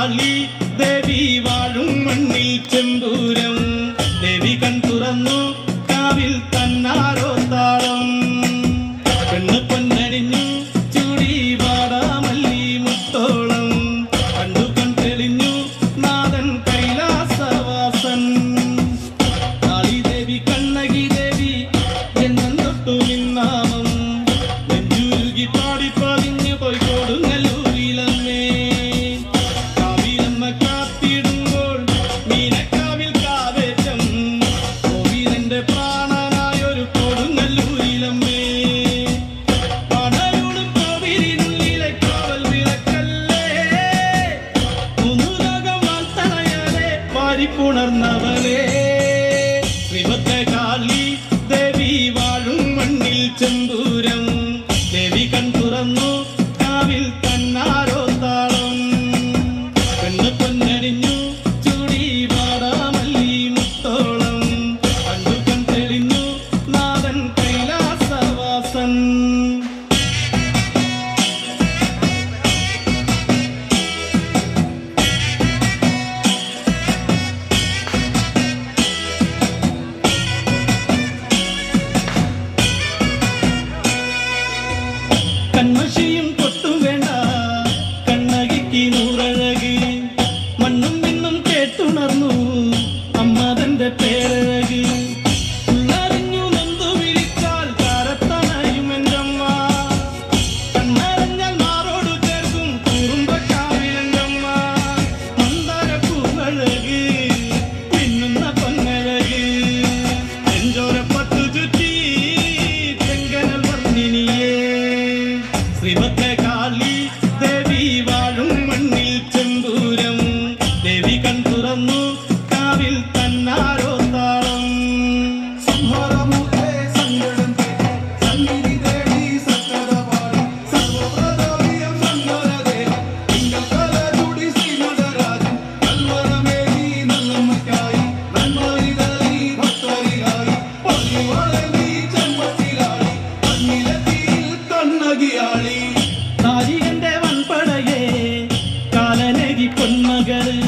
കാളി ദേവി വാഴും മണ്ണിൽ ചെമ്പൂരം ദേവി കൺ തുറന്നു കാവിൽ തന്നാരോ താളം പെണ്ണ് പൊന്നണിഞ്ഞു ചൂടി വാടാമല്ലി മുത്തോളം കണ്ടു കൺ തെളിഞ്ഞു നാഥൻ കൈലാസവാസൻ കാളി ദേവി കണ്ണകി ദേവി എന്നും തൊട്ടു നിന്നാമം നെഞ്ചുരുകി പാടി പതിഞ്ഞു പോയി കൊടുങ്ങല്ലൂരിലമ്മേ കാവിലമ്മ കാത്തിടുമ്പോൾ മീനക്കാവിൽ കാവേറ്റം കോവിലന്റെ പ്രാണനായൊരു കൊടുങ്ങല്ലൂരിലമ്മേ പടയോടും കോവിലിനുള്ളിലെ കാവൽ വിളക്കല്ലേ മൂന്നുലോകം വാഴ്ത്തണയാലെ വാരിപ്പുണർന്നവളേ ശ്രീമത്തെ കാളി ദേവി വാഴും മണ്ണിൽ ചെമ്പൂരം ദേവി കൺ തുറന്നു കാവിൽ തന്നാരോ താളം പെണ്ണ് പൊന്നണിഞ്ഞു ചൂടി വാടാമല്ലി മുത്തോളം കണ്ടു കൺ തെളിഞ്ഞു നാഥൻ കൈലാസവാസൻ കൺമഷിയും പൊട്ടും വേണ്ട കണ്ണകിക്ക് നൂറഴക് മണ്ണും മിന്നും കേട്ടുണർന്നു അമ്മതന്റെ പേരഴക് ഉള്ളറിഞ്ഞു നൊന്തു വിളിച്ചാൽ കാരത്തണയും എന്റമ്മ കണ്ണറിഞ്ഞാൽ മാറോടു ചേർക്കും കുറുമ്പക്കാവിലെന്റമ്മ മന്ദാരപ്പൂവഴക് പിന്നുന്ന പൊന്നഴക് നെഞ്ചോരപ്പത്തു ചുറ്റി ചെങ്കനൽ വർണ്ണിനിയേ ശ്രീമത്തെ കാളി ദേവി വാഴും മണ്ണിൽ ചെമ്പൂരം ദേവി കൺ തുറന്നു കാവിൽ തന്നാരോ താളം സംഹാരമൂർത്തേ സങ്കടം തീർത്തേ സന്നിധി തേടി സക്കര പാടി സർവപ്രതാപിയം സങ്കരദേവ തിങ്കൾ കലചൂടി ശ്രീനടരാജൻ കൽവരമേകി നല്ലമ്മയ്ക്കായി നന്മരിതറി ഭക്തരിലായി പള്ളി വളർന്നി ചെമ്പത്തിലാളി കണ്ണിലെത്തിയിൽ കണ്ണകിയാളി നാരികന്റെ വൻപടയെ കാലനകി പൊന്മകള്